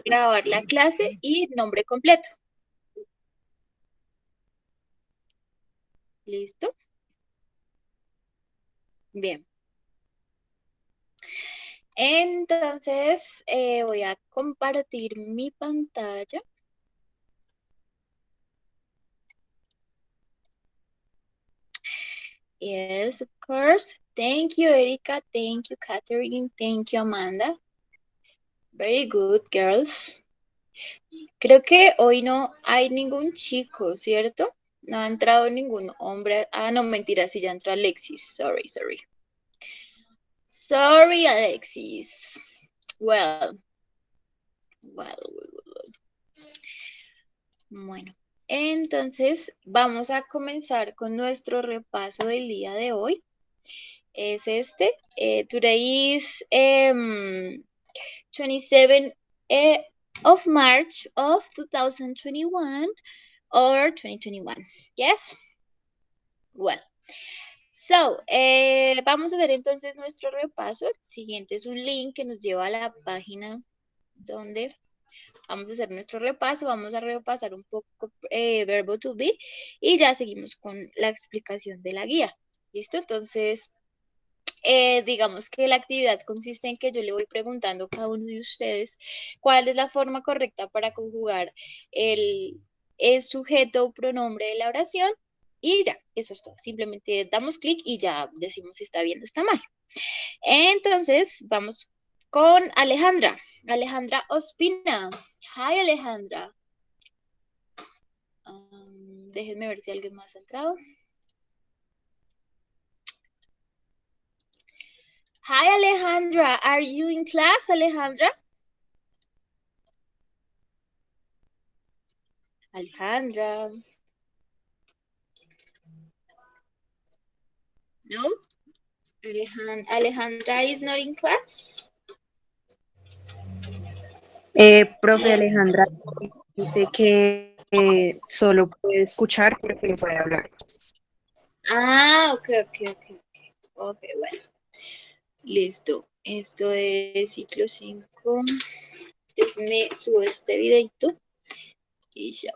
grabar la clase y nombre completo. ¿Listo? Bien. Entonces, voy a compartir mi pantalla. Yes, of course. Thank you, Erika. Thank you, Catherine. Thank you, Amanda. Very good, girls. Creo que hoy no hay ningún chico, ¿cierto? No ha entrado ningún hombre. Ah, no, mentira, sí ya entró Alexis. Sorry. Sorry, Alexis. Well. Bueno, entonces vamos a comenzar con nuestro repaso del día de hoy. Es este. Today is 27 of March of 2021 or 2021. Yes? Well. So, vamos a hacer entonces nuestro repaso. El siguiente es un link que nos lleva a la página donde vamos a hacer nuestro repaso. Vamos a repasar un poco verbo to be y ya seguimos con la explicación de la guía. ¿Listo? Entonces, digamos que la actividad consiste en que yo le voy preguntando a cada uno de ustedes cuál es la forma correcta para conjugar el sujeto o pronombre de la oración y ya, eso es todo. Simplemente damos clic y ya decimos si está bien o está mal. Entonces, vamos con Alejandra. Alejandra Ospina. Hi, Alejandra. Déjenme ver si alguien más ha entrado. Hi, Alejandra. Are you in class, Alejandra? Alejandra. No? Alejandra is not in class? Profe Alejandra dice que solo puede escuchar, pero que no puede hablar. Ah, ok. Ok, bueno. Listo. Esto es ciclo 5. Me subo este videito y ya.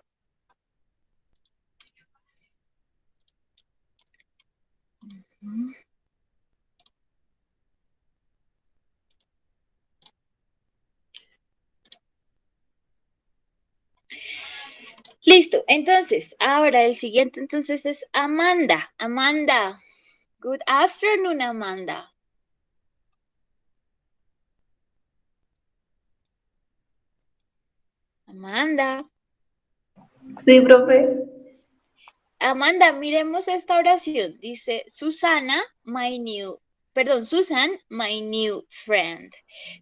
Listo, entonces, ahora el siguiente entonces es Amanda. Amanda, good afternoon, Amanda. Amanda. Sí, profe. Amanda, miremos esta oración. Dice, Susan, my new friend.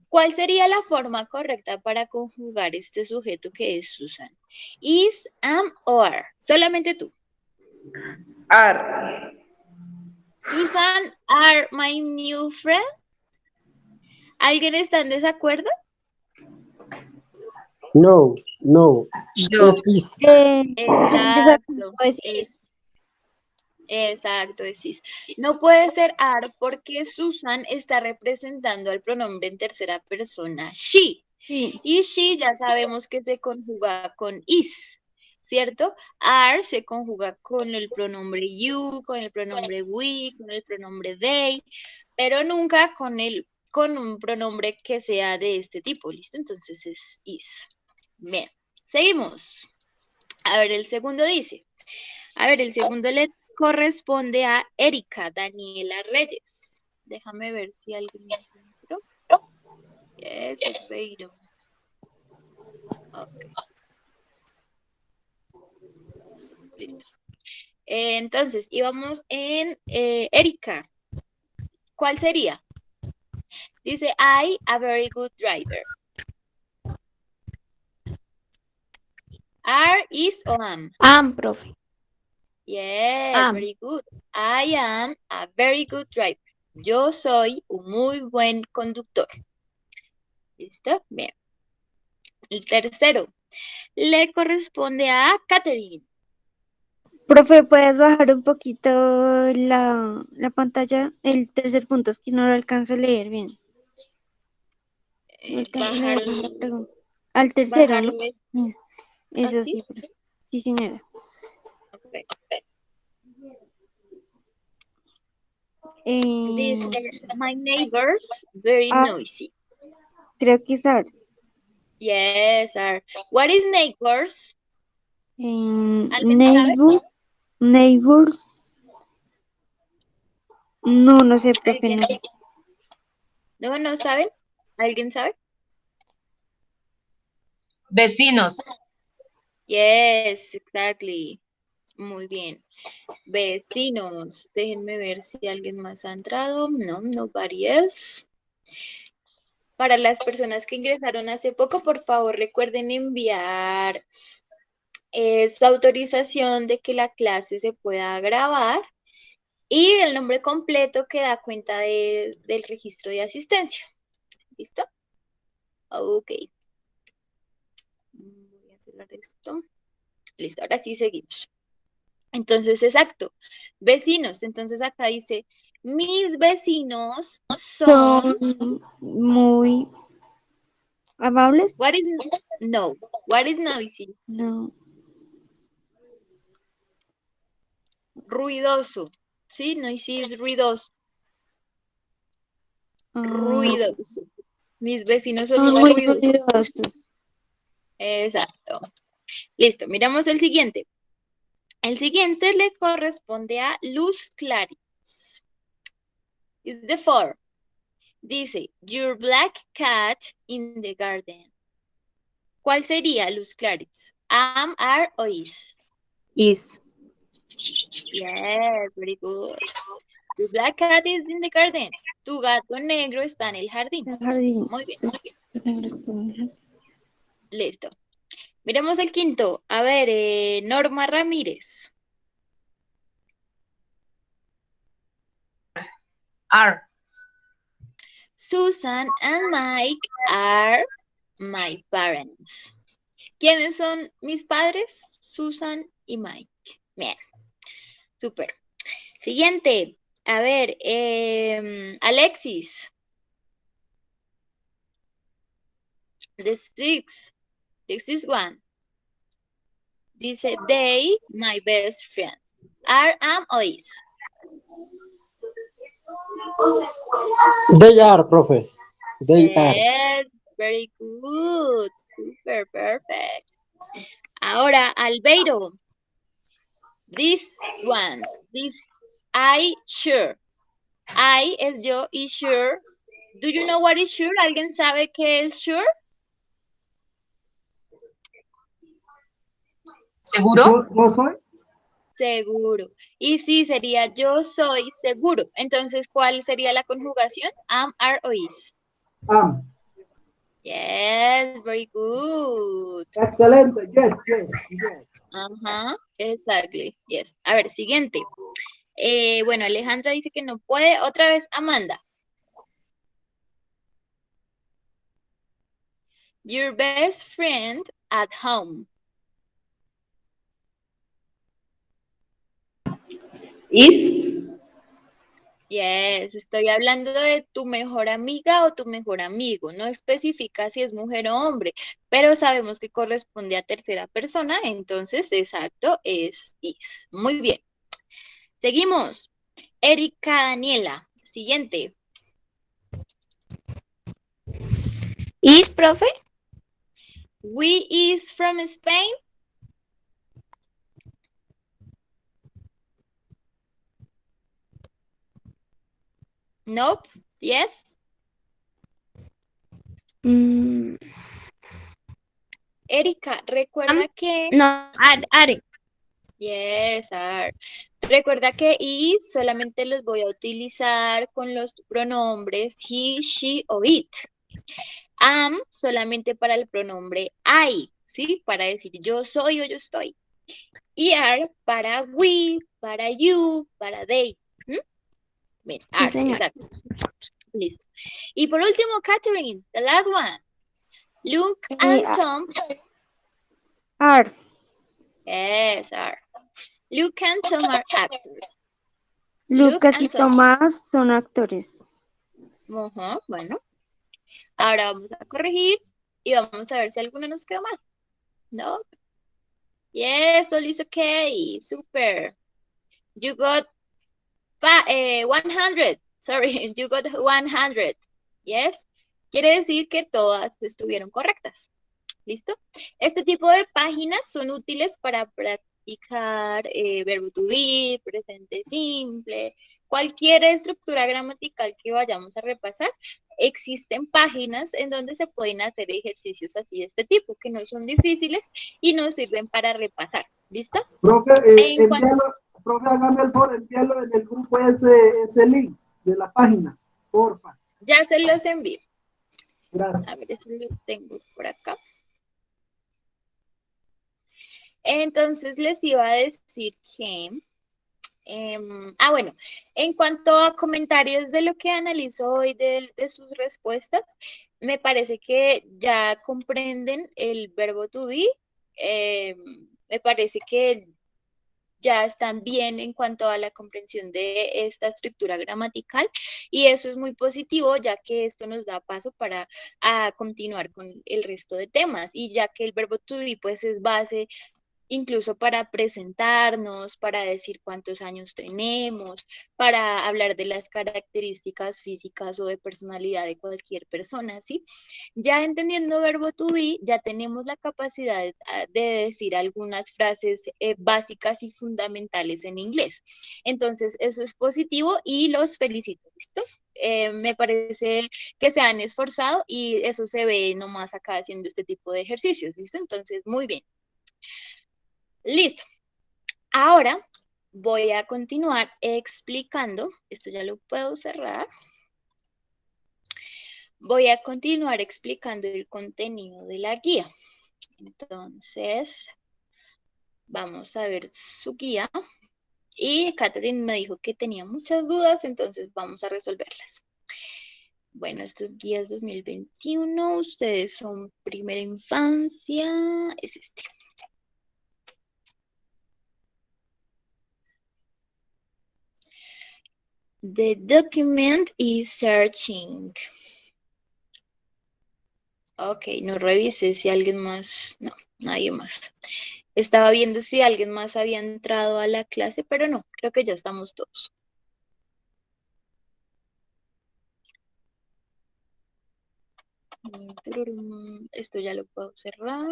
¿Cuál sería la forma correcta para conjugar este sujeto que es Susan? Is, am, or are. Solamente tú. Are. Susan, are my new friend. ¿Alguien está en desacuerdo? No. Yo. Is. Exacto. Exacto, es. No puede ser are porque Susan está representando al pronombre en tercera persona she. Sí. Y she ya sabemos que se conjuga con is, ¿cierto? Are se conjuga con el pronombre you, con el pronombre we, con el pronombre they, pero nunca con un pronombre que sea de este tipo, ¿listo? Entonces es is. Bien, seguimos. A ver, el segundo dice. A ver, el segundo le corresponde a Erika Daniela Reyes. Déjame ver si alguien más entró. Yes, Beiro. Ok. Listo. Entonces, íbamos en Erika. ¿Cuál sería? Dice, I, a very good driver. Are, is o am? Am, profe. Yes, Am. very good. I am a very good driver. Yo soy un muy buen conductor. ¿Listo? Bien. El tercero le corresponde a Catherine. Profe, ¿puedes bajar un poquito la pantalla? El tercer punto es que no lo alcanzo a leer bien. No alcanzo a leer bien la pregunta. Al tercero, ¿no? Bajarlo es Eso así. sí. Sí, señora. Okay. This Eh, is my neighbors, very ah, noisy. creo que es Ar. Yes, sir. What is neighbors? ¿Alguien sabe? Neighbors. No sé, profe, ¿Alguien? no. No saben? ¿Alguien sabe? Vecinos. Yes, exactly. Muy bien. Vecinos. Déjenme ver si alguien más ha entrado. No, nobody else. Para las personas que ingresaron hace poco, por favor, recuerden enviar su autorización de que la clase se pueda grabar y el nombre completo que da cuenta del registro de asistencia. ¿Listo? Ok. Voy a cerrar esto. Listo, ahora sí seguimos. Entonces, exacto. Vecinos. Entonces acá dice, mis vecinos son... Son muy amables. What is no? What is noisy? No. Ruidoso. ¿Sí? Noisy es ruidoso. Ah, Ruidoso. Mis vecinos son son muy muy ruidosos. ruidosos. Exacto. Listo, miramos el siguiente. El siguiente le corresponde a Luz Claris. Is the four. Dice, your black cat in the garden. ¿Cuál sería, Luz Claris? Am, are o is? Is. Yes, very good. Your black cat is in the garden. Tu gato negro está en el jardín. El jardín. Muy bien. Jardín. Listo. Miremos el quinto. A ver, Norma Ramírez. Are. Susan and Mike are my parents. ¿Quiénes son mis padres? Susan y Mike. Bien, súper. Siguiente. A ver, Alexis. The sixth one. Dice, they, my best friend. Are, am, o is. They are, profe. They are. Yes, very good. Super, perfect. Ahora, Albeiro. This one. This, I sure. I es yo y sure. Do you know what is sure? ¿Alguien sabe qué es sure? ¿Seguro? ¿Yo soy? Seguro. Y sí, sería yo soy seguro. Entonces, ¿cuál sería la conjugación? Am, are o is. Am. Yes, very good. Excelente. Yes. Ajá, exactly. Yes. A ver, siguiente. Bueno, Alejandra dice que no puede. Otra vez, Amanda. Your best friend at home. Is. Yes, estoy hablando de tu mejor amiga o tu mejor amigo. No especifica si es mujer o hombre, pero sabemos que corresponde a tercera persona, entonces, exacto, es is. Muy bien. Seguimos. Erika Daniela. Siguiente. Is, profe? We is from Spain. Nope. Yes. Mm, Erika, recuerda que... no, are. Yes, are. Recuerda que is solamente los voy a utilizar con los pronombres he, she o it. Am solamente para el pronombre I, ¿sí? Para decir yo soy o yo estoy. Y are para we, para you, para they. Bien, Sí, are, señor. exacto. Listo. Y por último, Catherine, the last one. Luke and Tom. Are. Yes, are. Luke and Tom are actors. Lucas y and Tom. Tomás son actores. Bueno. Ahora vamos a corregir. y vamos a ver si alguno nos quedó mal. ¿No? Yes, all is okay. Super. You got 100. Sorry, you got 100. Yes. Quiere decir que todas estuvieron correctas. ¿Listo? Este tipo de páginas son útiles para practicar verbo to be, presente simple, cualquier estructura gramatical que vayamos a repasar. Existen páginas en donde se pueden hacer ejercicios así de este tipo, que no son difíciles y nos sirven para repasar. ¿Listo? Profe, En cuanto profe, hágame el favor, envíalo en el grupo ese link de la página, porfa. ya se los envío. Gracias. A ver, eso lo tengo por acá. Entonces les iba a decir que, bueno, en cuanto a comentarios de lo que analizo hoy de sus respuestas, me parece que ya comprenden el verbo to be, me parece que ya están bien en cuanto a la comprensión de esta estructura gramatical y eso es muy positivo ya que esto nos da paso para continuar con el resto de temas y ya que el verbo to be pues es base incluso para presentarnos, para decir cuántos años tenemos, para hablar de las características físicas o de personalidad de cualquier persona, ¿sí? Ya entendiendo verbo to be, ya tenemos la capacidad de decir algunas frases básicas y fundamentales en inglés. Entonces, eso es positivo y los felicito, ¿listo? Me parece que se han esforzado y eso se ve nomás acá haciendo este tipo de ejercicios, ¿listo? Entonces, muy bien. Listo. Ahora voy a continuar explicando. Esto ya lo puedo cerrar. Voy a continuar explicando el contenido de la guía. Entonces, vamos a ver su guía. Y Catherine me dijo que tenía muchas dudas, entonces vamos a resolverlas. Bueno, estas guías 2021, ustedes son primera infancia, es este. The document is searching. Ok, no revisé si alguien más, no, nadie más. Estaba viendo si alguien más había entrado a la clase, pero no, creo que ya estamos todos. Esto ya lo puedo cerrar.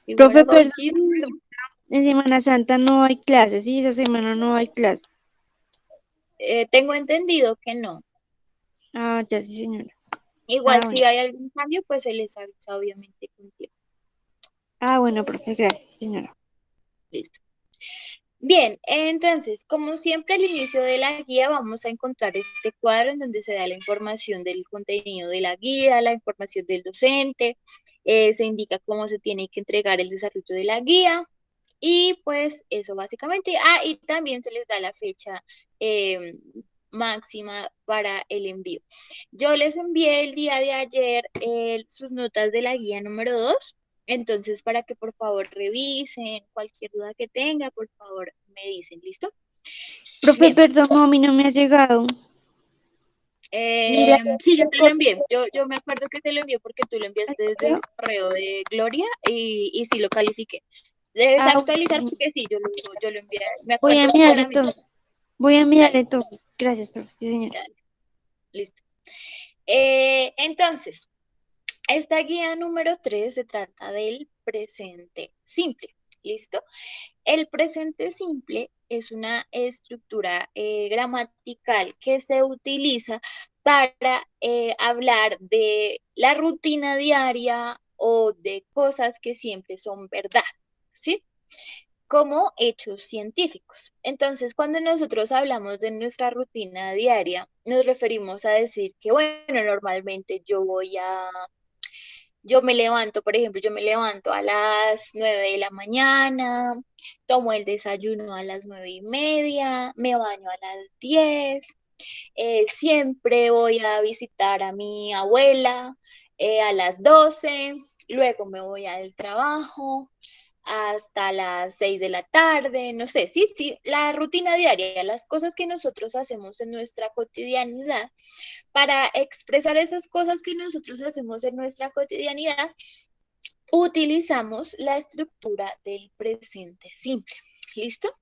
Y what Profe, about perdón, you? en Semana Santa no hay clases, sí, esa semana no hay clases. Tengo entendido que no. Ah, ya sí, señora. Igual Bueno. si hay algún cambio, pues se les avisa obviamente con tiempo. Bueno, profe, gracias, señora. Listo. Bien, entonces, como siempre al inicio de la guía vamos a encontrar este cuadro en donde se da la información del contenido de la guía, la información del docente, se indica cómo se tiene que entregar el desarrollo de la guía y pues eso básicamente. Y también se les da la fecha máxima para el envío. Yo les envié el día de ayer sus notas de la guía número 2. Entonces, para que por favor revisen cualquier duda que tenga, por favor me dicen, ¿listo? Profe, Bien. perdón, no, a mí no me ha llegado. Mira, Sí, yo te lo envié. Yo me acuerdo que te lo envié porque tú lo enviaste desde el correo de Gloria y sí lo califiqué. Debes actualizar sí. porque sí, yo lo envié. Me Voy a acuerdo mirar claramente. entonces. Voy a mirar Dale, entonces. Gracias, profe, sí, señora. dale. Listo. Entonces, esta guía número 3 se trata del presente simple. ¿Listo? El presente simple es una estructura gramatical que se utiliza para hablar de la rutina diaria o de cosas que siempre son verdad, ¿sí? Como hechos científicos. Entonces, cuando nosotros hablamos de nuestra rutina diaria, nos referimos a decir que, bueno, normalmente yo me levanto, por ejemplo, yo me levanto a las 9 de la mañana, tomo el desayuno a las 9:30, me baño a las 10, siempre voy a visitar a mi abuela a las 12, luego me voy al trabajo, hasta las 6 de la tarde, no sé, sí, sí, la rutina diaria, las cosas que nosotros hacemos en nuestra cotidianidad. Para expresar esas cosas que nosotros hacemos en nuestra cotidianidad, utilizamos la estructura del presente simple. ¿Listo?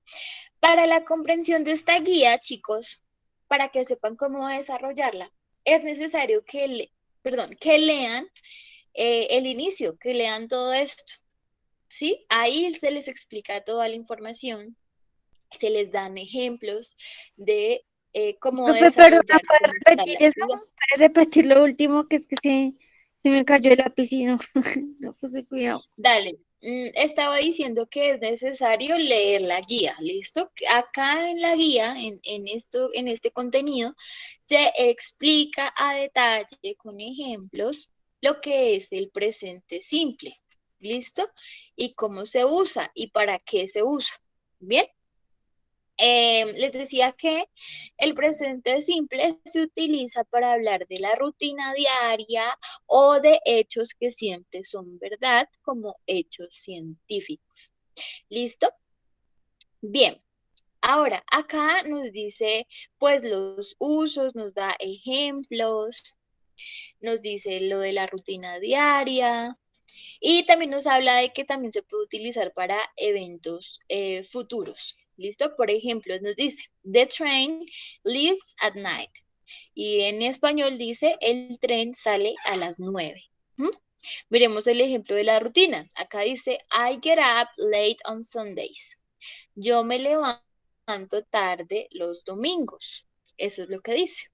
Para la comprensión de esta guía, chicos, para que sepan cómo desarrollarla, es necesario que lean el inicio, que lean todo esto. ¿Sí? Ahí se les explica toda la información, se les dan ejemplos de cómo Profe, perdona, desarrollar ¿puedes como tal repetir la eso? actividad. ¿Puedes repetir lo último? Que es que se me cayó el lápiz y no, no puse cuidado. Dale, estaba diciendo que es necesario leer la guía, ¿listo? Acá en la guía, en este contenido, se explica a detalle con ejemplos lo que es el presente simple, ¿listo? Y cómo se usa y para qué se usa, ¿bien? Les decía que el presente simple se utiliza para hablar de la rutina diaria o de hechos que siempre son verdad, como hechos científicos. ¿Listo? Bien. Ahora, acá nos dice, pues, los usos, nos da ejemplos, nos dice lo de la rutina diaria, y también nos habla de que también se puede utilizar para eventos futuros. ¿Listo? Por ejemplo, nos dice, the train leaves at night. Y en español dice, el tren sale a las 9. Miremos el ejemplo de la rutina. Acá dice, I get up late on Sundays. Yo me levanto tarde los domingos. Eso es lo que dice.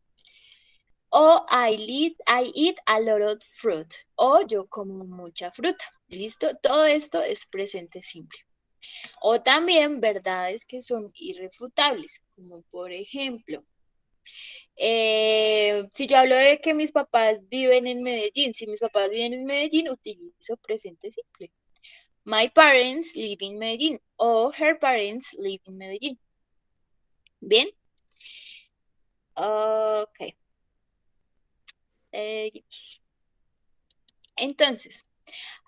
O I eat a lot of fruit. O yo como mucha fruta. ¿Listo? Todo esto es presente simple. O también verdades que son irrefutables, como por ejemplo, si yo hablo de que mis papás viven en Medellín, si mis papás viven en Medellín, utilizo presente simple. My parents live in Medellín o her parents live in Medellín. ¿Bien? Ok. Seguimos. Entonces,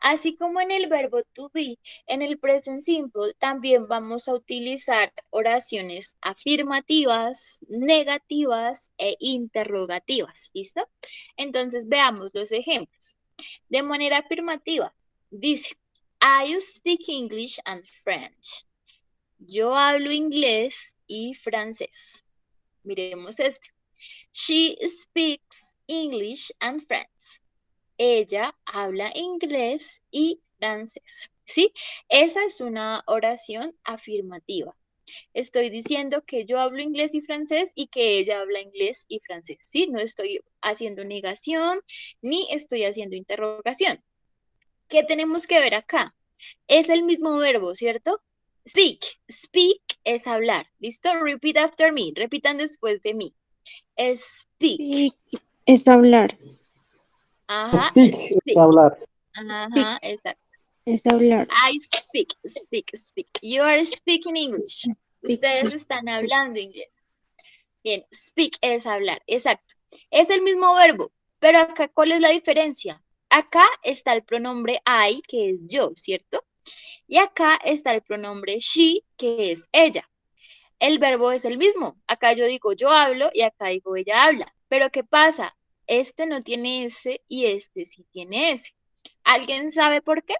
así como en el verbo to be, en el present simple también vamos a utilizar oraciones afirmativas, negativas e interrogativas. ¿Listo? Entonces veamos los ejemplos. De manera afirmativa, dice, I speak English and French. Yo hablo inglés y francés. Miremos este. She speaks English and French. Ella habla inglés y francés. ¿Sí? Esa es una oración afirmativa. Estoy diciendo que yo hablo inglés y francés y que ella habla inglés y francés. ¿Sí? No estoy haciendo negación ni estoy haciendo interrogación. ¿Qué tenemos que ver acá? Es el mismo verbo, ¿cierto? Speak. Speak es hablar. ¿Listo? Repeat after me. Repitan después de mí. Speak. Sí, es hablar. Ajá. Speak es Speak. hablar. Ajá, exacto. Es hablar. I speak, speak, speak. You are speaking English. Ustedes están hablando inglés. Bien, speak es hablar, exacto. Es el mismo verbo, pero acá, ¿cuál es la diferencia? Acá está el pronombre I, que es yo, ¿cierto? Y acá está el pronombre she, que es ella. El verbo es el mismo. Acá yo digo yo hablo y acá digo ella habla. Pero ¿qué pasa? Este no tiene S y este sí tiene S. ¿Alguien sabe por qué?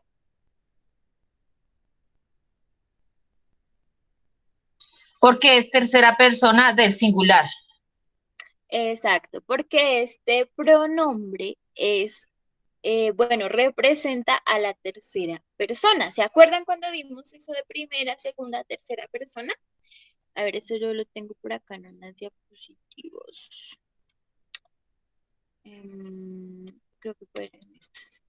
Porque es tercera persona del singular. Exacto, porque este pronombre es, bueno, representa a la tercera persona. ¿Se acuerdan cuando vimos eso de primera, segunda, tercera persona? A ver, eso yo lo tengo por acá en unas diapositivas. Creo que pueden en estas.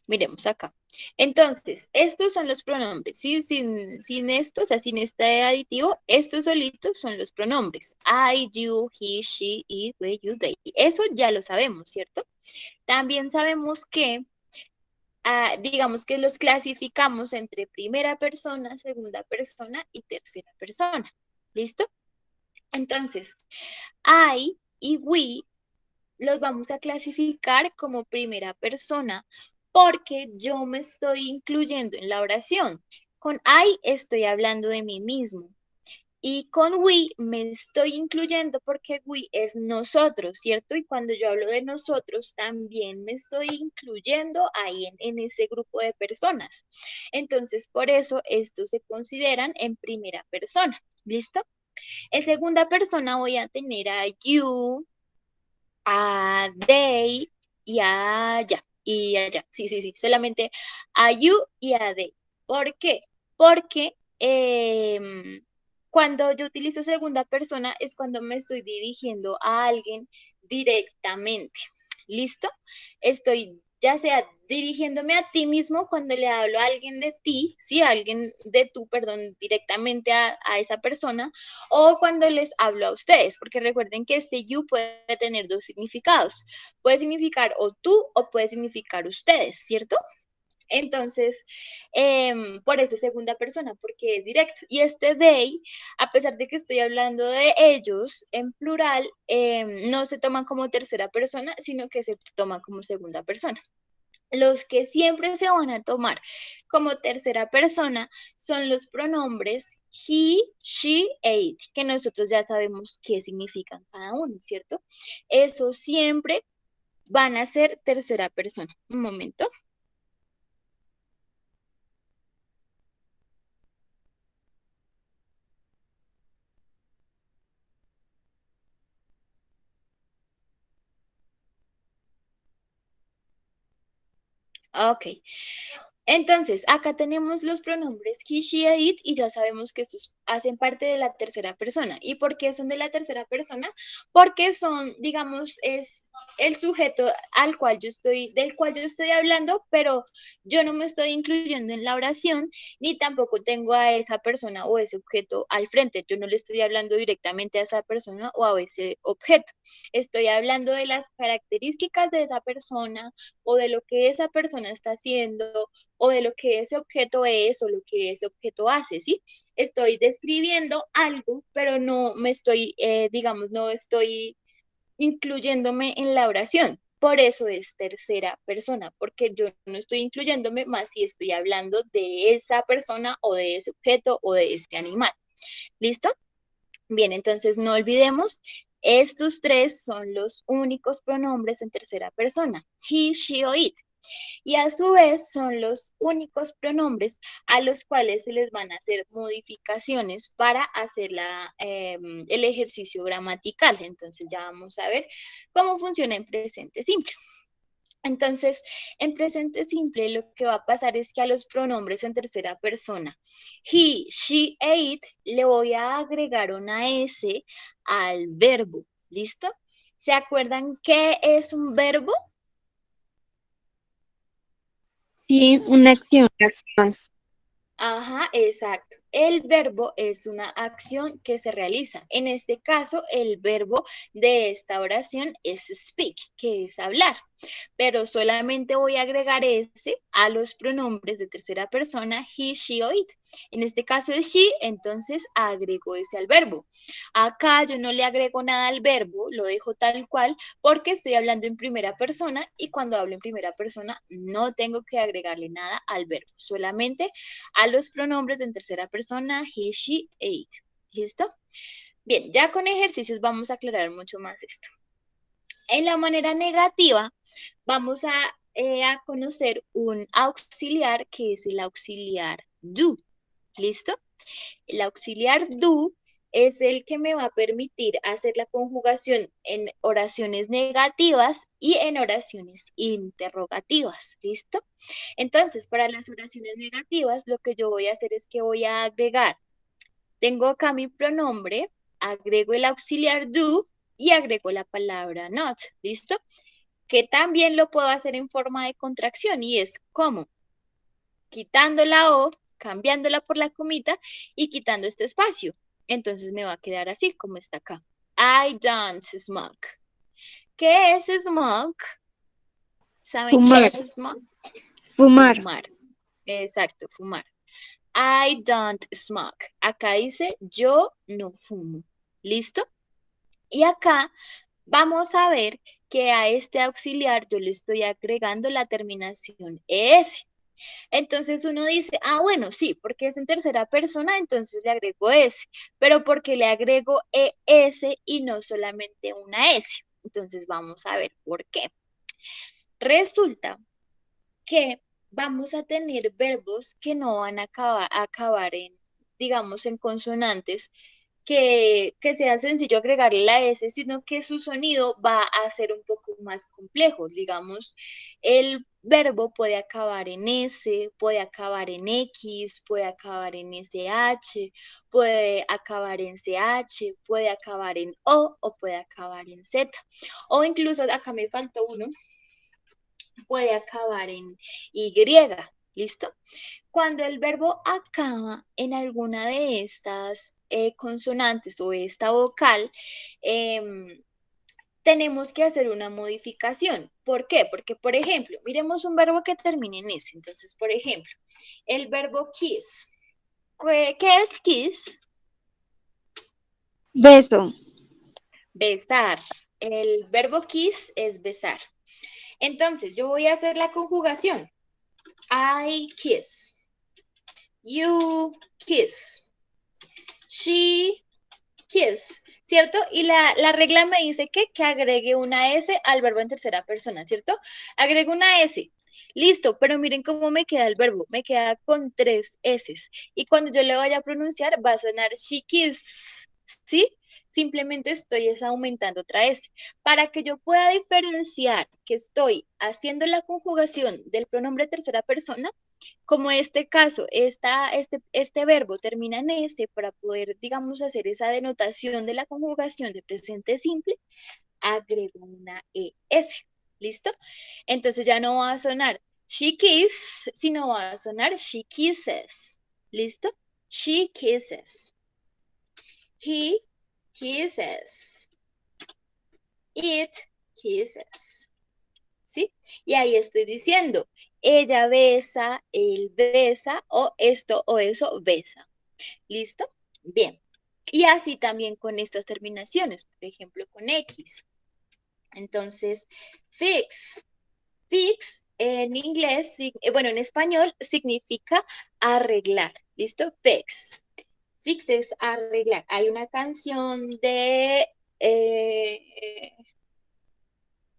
Miremos acá. Entonces, estos son los pronombres, ¿sí? Sin esto, o sea, sin este aditivo, estos solitos son los pronombres. I, you, he, she, it, we, you, they. Eso ya lo sabemos, ¿cierto? También sabemos que digamos que los clasificamos entre primera persona, segunda persona y tercera persona. ¿Listo? Entonces, I y we los vamos a clasificar como primera persona porque yo me estoy incluyendo en la oración. Con I estoy hablando de mí mismo. Y con we me estoy incluyendo porque we es nosotros, ¿cierto? Y cuando yo hablo de nosotros, también me estoy incluyendo ahí en ese grupo de personas. Entonces, por eso estos se consideran en primera persona. ¿Listo? En segunda persona voy a tener a you, a they y a allá. Y allá. Sí, sí, sí. Solamente a you y a they. ¿Por qué? Porque cuando yo utilizo segunda persona es cuando me estoy dirigiendo a alguien directamente. ¿Listo? Estoy ya sea dirigiéndome a ti mismo cuando le hablo a alguien de ti, sí, a alguien de tú, perdón, directamente a esa persona, o cuando les hablo a ustedes, porque recuerden que este you puede tener dos significados. Puede significar o tú o puede significar ustedes, ¿cierto? Entonces, por eso es segunda persona, porque es directo. Y este they, a pesar de que estoy hablando de ellos en plural, no se toman como tercera persona, sino que se toma como segunda persona. Los que siempre se van a tomar como tercera persona son los pronombres he, she e it, que nosotros ya sabemos qué significan cada uno, ¿cierto? Eso siempre van a ser tercera persona. Un momento. Ok. Entonces, acá tenemos los pronombres he, she e it y ya sabemos que estos hacen parte de la tercera persona. ¿Y por qué son de la tercera persona? Porque son, digamos, es el sujeto del cual yo estoy hablando, pero yo no me estoy incluyendo en la oración, ni tampoco tengo a esa persona o ese objeto al frente. Yo no le estoy hablando directamente a esa persona o a ese objeto. Estoy hablando de las características de esa persona o de lo que esa persona está haciendo o de lo que ese objeto es o lo que ese objeto hace, ¿sí? Estoy describiendo algo, pero no me estoy, digamos, no estoy incluyéndome en la oración. Por eso es tercera persona, porque yo no estoy incluyéndome más si estoy hablando de esa persona o de ese objeto o de ese animal. ¿Listo? Bien, entonces no olvidemos, estos tres son los únicos pronombres en tercera persona, he, she o it. Y a su vez son los únicos pronombres a los cuales se les van a hacer modificaciones para hacer el ejercicio gramatical. Entonces ya vamos a ver cómo funciona en presente simple. Entonces, en presente simple lo que va a pasar es que a los pronombres en tercera persona, he, she e it, le voy a agregar una S al verbo. ¿Listo? ¿Se acuerdan qué es un verbo? Sí, una acción. Ajá, exacto. El verbo es una acción que se realiza. En este caso, el verbo de esta oración es speak, que es hablar. Pero solamente voy a agregar ese a los pronombres de tercera persona, he, she o it. En este caso es she, entonces agrego ese al verbo. Acá yo no le agrego nada al verbo, lo dejo tal cual, porque estoy hablando en primera persona y cuando hablo en primera persona no tengo que agregarle nada al verbo, solamente a los pronombres en tercera persona, he, she e it. ¿Listo? Bien, ya con ejercicios vamos a aclarar mucho más esto. En la manera negativa vamos a conocer un auxiliar que es el auxiliar do. ¿Listo? El auxiliar do es el que me va a permitir hacer la conjugación en oraciones negativas y en oraciones interrogativas. ¿Listo? Entonces, para las oraciones negativas, lo que yo voy a hacer es que voy a agregar, tengo acá mi pronombre, agrego el auxiliar do y agrego la palabra not. ¿Listo? Que también lo puedo hacer en forma de contracción y es como quitando la O, cambiándola por la comita y quitando este espacio. Entonces me va a quedar así como está acá. I don't smoke. ¿Qué es smoke? ¿Saben qué Fumar. es smoke? Fumar. Fumar. Exacto, fumar. I don't smoke. Acá dice yo no fumo. ¿Listo? Y acá vamos a ver que a este auxiliar yo le estoy agregando la terminación ES. Entonces uno dice, ah, bueno, sí, porque es en tercera persona, entonces le agrego S, pero porque le agrego ES y no solamente una S. Entonces vamos a ver por qué. Resulta que vamos a tener verbos que no van a acabar en, digamos, en consonantes, que sea sencillo agregarle la S, sino que su sonido va a ser un poco más complejo. Digamos, el verbo puede acabar en S, puede acabar en X, puede acabar en SH, puede acabar en CH, puede acabar en o puede acabar en Z. O incluso, acá me faltó uno, puede acabar en Y. ¿Listo? Cuando el verbo acaba en alguna de estas consonantes o esta vocal, tenemos que hacer una modificación. ¿Por qué? Porque, por ejemplo, miremos un verbo que termine en S. Entonces, por ejemplo, el verbo kiss. ¿Qué es kiss? Beso. Besar. El verbo kiss es besar. Entonces, yo voy a hacer la conjugación. I kiss. You kiss. She kiss, ¿cierto? Y la regla me dice que agregue una S al verbo en tercera persona, ¿cierto? Agrego una S. Listo, pero miren cómo me queda el verbo. Me queda con 3 S. Y cuando yo le vaya a pronunciar, va a sonar she kiss, ¿sí? Simplemente estoy aumentando otra S. Para que yo pueda diferenciar que estoy haciendo la conjugación del pronombre tercera persona, como este caso, este verbo termina en S, para poder, digamos, hacer esa denotación de la conjugación de presente simple, agrego una ES. ¿Listo? Entonces ya no va a sonar she kiss, sino va a sonar she kisses. ¿Listo? She kisses. He kisses. It kisses. ¿Sí? Y ahí estoy diciendo, ella besa, él besa, o esto o eso besa. ¿Listo? Bien. Y así también con estas terminaciones, por ejemplo, con X. Entonces, fix. Fix en inglés, bueno, en español significa arreglar. ¿Listo? Fix. Fix es arreglar. Hay una canción de...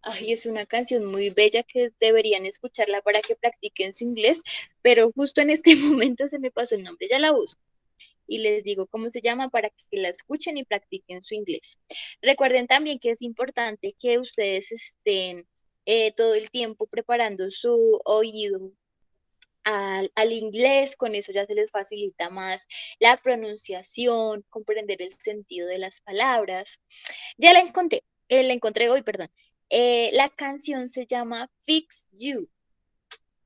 Ay, es una canción muy bella que deberían escucharla para que practiquen su inglés, pero justo en este momento se me pasó el nombre, ya la busco y les digo cómo se llama para que la escuchen y practiquen su inglés. Recuerden también que es importante que ustedes estén todo el tiempo preparando su oído al inglés, con eso ya se les facilita más la pronunciación, comprender el sentido de las palabras. Ya la encontré hoy, perdón. La canción se llama Fix You.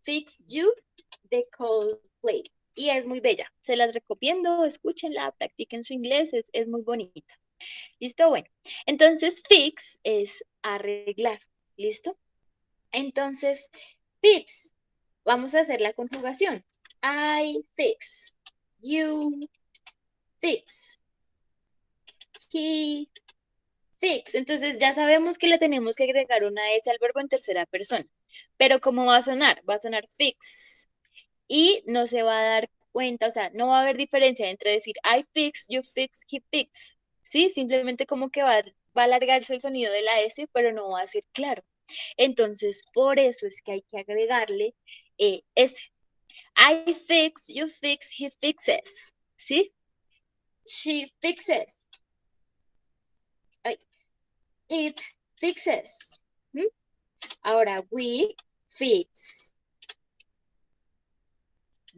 Fix You de Coldplay. Y es muy bella. Se las recomiendo, escúchenla, practiquen su inglés, es muy bonita. ¿Listo? Bueno, entonces fix es arreglar. ¿Listo? Entonces, fix. Vamos a hacer la conjugación. I fix. You fix. He fix. Entonces ya sabemos que le tenemos que agregar una S al verbo en tercera persona. Pero ¿cómo va a sonar? Va a sonar fix. Y no se va a dar cuenta, o sea, no va a haber diferencia entre decir I fix, you fix, he fix. ¿Sí? Simplemente como que va a alargarse el sonido de la S, pero no va a ser claro. Entonces, por eso es que hay que agregarle S. I fix, you fix, he fixes. ¿Sí? She fixes. It fixes. ¿Mm? Ahora, we fix.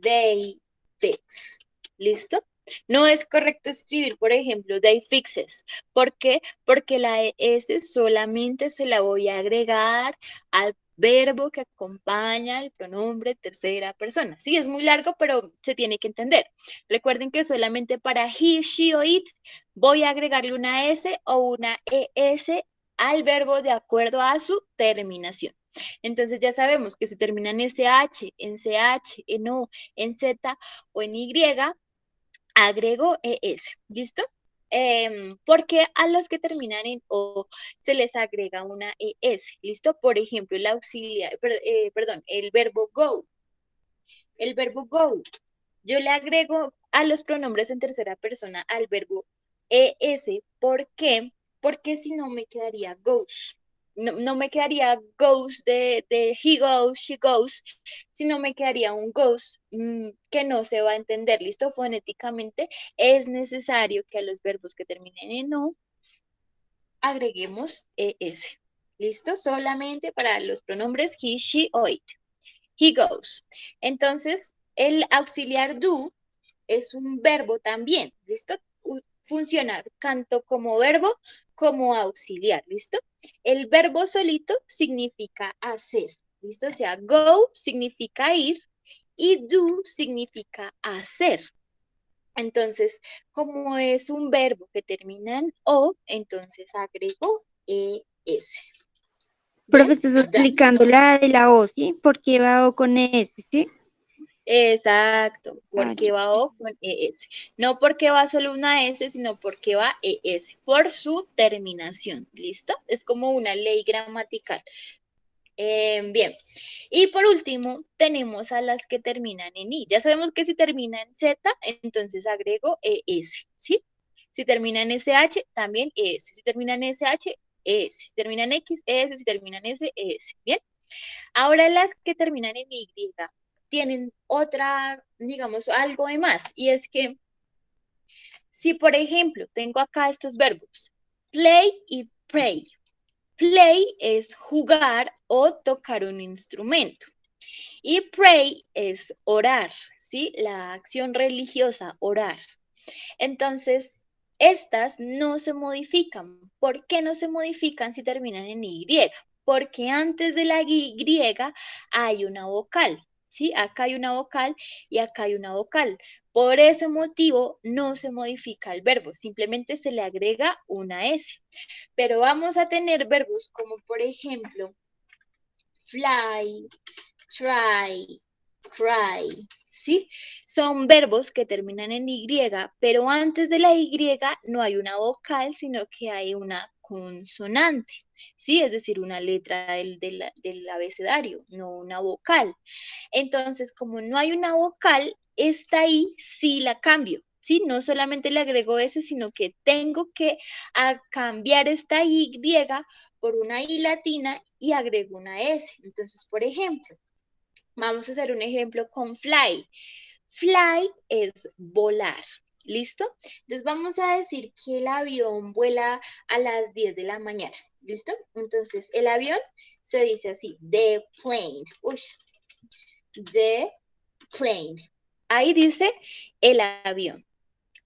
They fix. ¿Listo? No es correcto escribir, por ejemplo, they fixes. ¿Por qué? Porque la S solamente se la voy a agregar al verbo que acompaña el pronombre tercera persona. Sí, es muy largo, pero se tiene que entender. Recuerden que solamente para he, she o it voy a agregarle una S o una ES al verbo de acuerdo a su terminación. Entonces ya sabemos que si termina en SH, en CH, en O, en Z o en Y, agrego ES. ¿Listo? Porque a los que terminan en O se les agrega una ES. ¿Listo? Por ejemplo, el auxiliar, perdón, el verbo go. El verbo go. Yo le agrego a los pronombres en tercera persona al verbo ES. ¿Por qué? Porque si no me quedaría goes. No me quedaría goes de he goes, she goes, sino me quedaría un goes que no se va a entender. ¿Listo? Fonéticamente es necesario que a los verbos que terminen en O agreguemos ES. ¿Listo? Solamente para los pronombres he, she o it. He goes. Entonces, el auxiliar do es un verbo también, ¿listo? Funciona tanto como verbo como auxiliar, ¿listo? El verbo solito significa hacer, ¿listo? O sea, go significa ir y do significa hacer. Entonces, como es un verbo que termina en O, entonces agrego ES. ¿Bien? Profe, estás That's explicando la de la O, ¿sí? ¿Por qué va O con S, sí? Exacto, Ah, porque va O con ES. No porque va solo una S, sino porque va ES, por su terminación. ¿Listo? Es como una ley gramatical. Bien. Y por último, tenemos a las que terminan en I. Ya sabemos que si termina en Z, entonces agrego ES, ¿sí? Si termina en SH, también ES. Si termina en SH, ES. Si termina en X, ES. Si termina en S, ES. ¿Bien? Ahora las que terminan en Y tienen otra, digamos, algo de más. Y es que si, por ejemplo, tengo acá estos verbos, play y pray. Play es jugar o tocar un instrumento. Y pray es orar, ¿sí? La acción religiosa, orar. Entonces, estas no se modifican. ¿Por qué no se modifican si terminan en Y? Porque antes de la Y hay una vocal, ¿sí? Acá hay una vocal y acá hay una vocal. Por ese motivo no se modifica el verbo, simplemente se le agrega una S. Pero vamos a tener verbos como por ejemplo, fly, try, cry, ¿sí? Son verbos que terminan en Y, pero antes de la Y no hay una vocal, sino que hay una consonante, ¿sí? Es decir, una letra del abecedario, no una vocal. Entonces, como no hay una vocal, esta I sí la cambio, ¿sí? No solamente le agrego S, sino que tengo que cambiar esta Y por una I latina y agrego una S. Entonces, por ejemplo, vamos a hacer un ejemplo con fly. Fly es volar. ¿Listo? Entonces vamos a decir que el avión vuela a las 10 de la mañana. ¿Listo? Entonces el avión se dice así, the plane. Uy, the plane. Ahí dice el avión.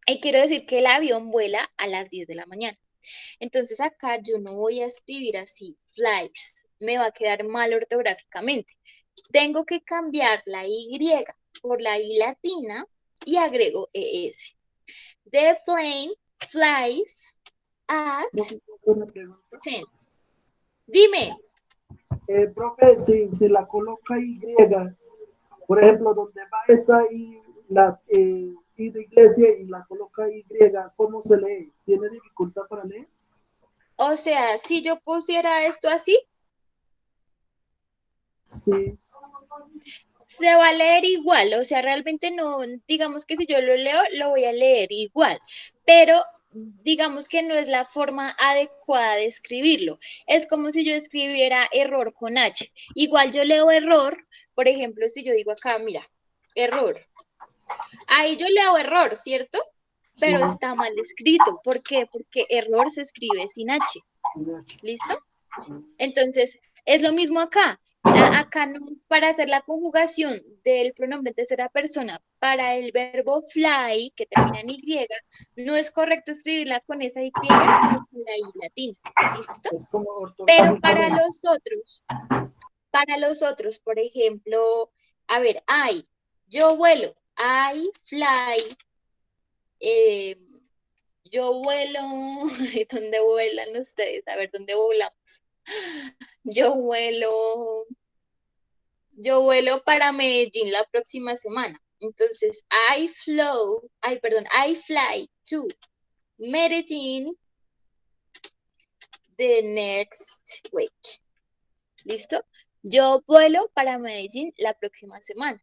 Y quiero decir que el avión vuela a las 10 de la mañana. Entonces acá yo no voy a escribir así, flies. Me va a quedar mal ortográficamente. Tengo que cambiar la Y por la I latina y agrego ES. The plane flies at Profe, una pregunta. 10. Dime. Profe, si la coloca Y, por ejemplo, donde va esa I de iglesia y la coloca Y, ¿cómo se lee? ¿Tiene dificultad para leer? O sea, si yo pusiera esto así, Sí. se va a leer igual. O sea, realmente no, digamos que si yo lo leo, lo voy a leer igual. Pero digamos que no es la forma adecuada de escribirlo. Es como si yo escribiera error con H. Igual yo leo error, por ejemplo, si yo digo acá, mira, error. Ahí yo leo error, ¿cierto? Pero Sí, está mal escrito. ¿Por qué? Porque error se escribe sin H. sí, ¿Listo? Entonces, es lo mismo acá. Acá no, para hacer la conjugación del pronombre en tercera persona para el verbo fly, que termina en Y, no es correcto escribirla con esa Y, sino con la I latina. ¿Listo? es como Pero ortográficamente. para los otros, por ejemplo, a ver, yo vuelo, I fly, yo vuelo, ¿dónde vuelan ustedes? A ver, ¿dónde volamos? Yo vuelo, yo vuelo para Medellín la próxima semana. Entonces, I fly to Medellín the next week. ¿Listo? Yo vuelo para Medellín la próxima semana.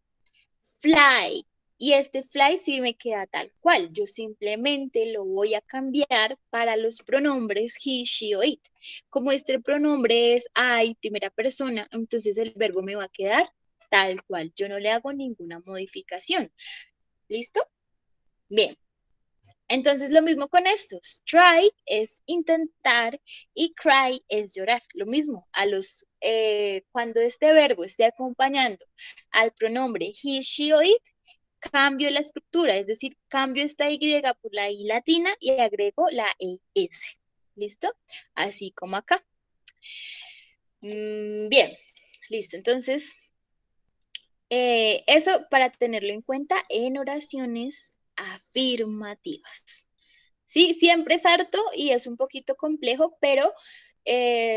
Fly. Y este fly sí me queda tal cual. Yo simplemente lo voy a cambiar para los pronombres he, she o it. Como este pronombre es I, primera persona, entonces el verbo me va a quedar tal cual. Yo no le hago ninguna modificación. ¿Listo? Bien. Entonces lo mismo con estos. Try es intentar y cry es llorar. Lo mismo, cuando este verbo esté acompañando al pronombre he, she o it, cambio la estructura, es decir, cambio esta Y por la I latina y agrego la ES. ¿Listo? Así como acá. Bien, listo. Entonces, eso para tenerlo en cuenta en oraciones afirmativas. Sí, siempre es harto y es un poquito complejo, pero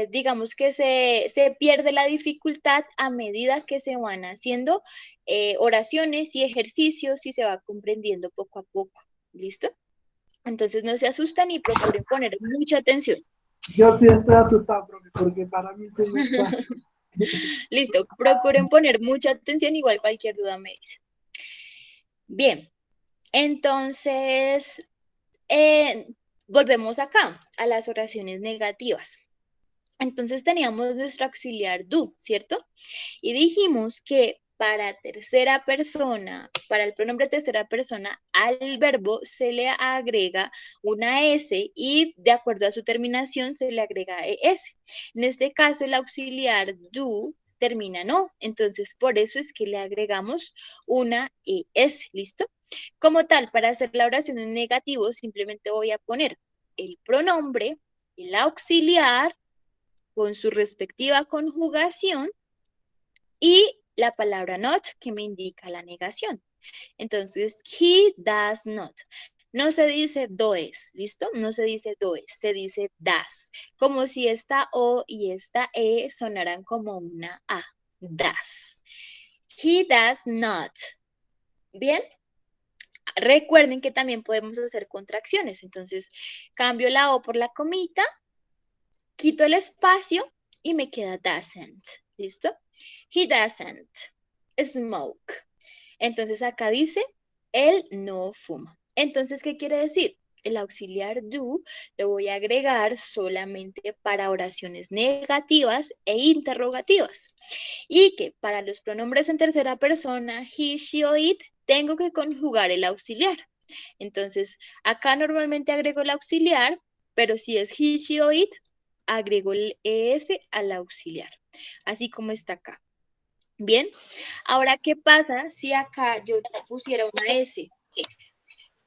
digamos que se pierde la dificultad a medida que se van haciendo oraciones y ejercicios y se va comprendiendo poco a poco. ¿Listo? Entonces no se asustan y procuren poner mucha atención. Yo sí estoy asustado, profe, porque para mí sí me está. Listo, procuren poner mucha atención, igual cualquier duda me dice. Bien, entonces volvemos acá a las oraciones negativas. Entonces teníamos nuestro auxiliar do, ¿cierto? Y dijimos que para tercera persona, para el pronombre tercera persona, al verbo se le agrega una S y de acuerdo a su terminación se le agrega ES. En este caso el auxiliar do termina no, entonces por eso es que le agregamos una ES, ¿listo? Como tal, para hacer la oración en negativo simplemente voy a poner el pronombre, el auxiliar, con su respectiva conjugación y la palabra not que me indica la negación. Entonces, he does not. No se dice does, ¿listo? No se dice does, se dice does. Como si esta O y esta E sonaran como una A. Does. He does not. ¿Bien? Recuerden que también podemos hacer contracciones. Entonces, cambio la O por la comita, quito el espacio y me queda doesn't. ¿Listo? He doesn't smoke. Entonces acá dice, él no fuma. Entonces, ¿qué quiere decir? El auxiliar do lo voy a agregar solamente para oraciones negativas e interrogativas. Y que para los pronombres en tercera persona, he, she o it, tengo que conjugar el auxiliar. Entonces, acá normalmente agrego el auxiliar, pero si es he, she o it, agrego el ES al auxiliar, así como está acá. Bien, ahora, ¿qué pasa si acá yo pusiera una S?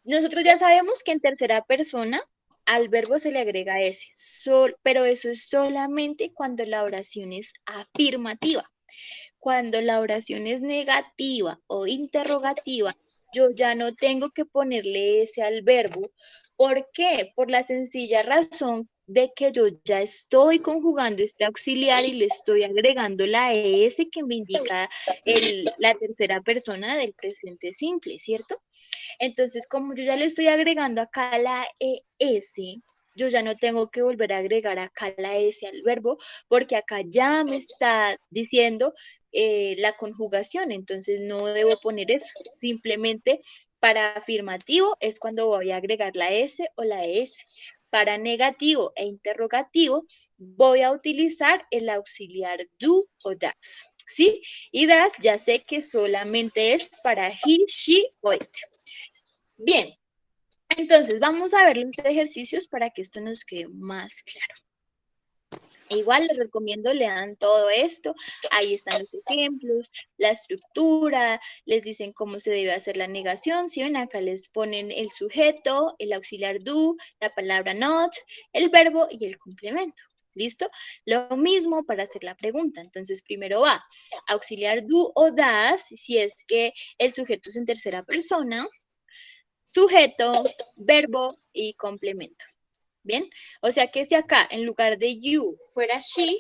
Nosotros ya sabemos que en tercera persona al verbo se le agrega S, pero eso es solamente cuando la oración es afirmativa. Cuando la oración es negativa o interrogativa, yo ya no tengo que ponerle S al verbo. ¿Por qué? Por la sencilla razón de que yo ya estoy conjugando este auxiliar y le estoy agregando la ES que me indica la tercera persona del presente simple, ¿cierto? Entonces, como yo ya le estoy agregando acá la ES, yo ya no tengo que volver a agregar acá la S al verbo, porque acá ya me está diciendo la conjugación, entonces no debo poner eso. Simplemente para afirmativo es cuando voy a agregar la S o la ES. Para negativo e interrogativo voy a utilizar el auxiliar do o does, ¿sí? Y does ya sé que solamente es para he, she o it. Bien, entonces vamos a ver los ejercicios para que esto nos quede más claro. Igual les recomiendo lean todo esto, ahí están los ejemplos, la estructura, les dicen cómo se debe hacer la negación, si ven acá les ponen el sujeto, el auxiliar do, la palabra not, el verbo y el complemento. ¿Listo? Lo mismo para hacer la pregunta. Entonces, primero va auxiliar do o das, si es que el sujeto es en tercera persona, sujeto, verbo y complemento. Bien, o sea que si acá en lugar de you fuera she,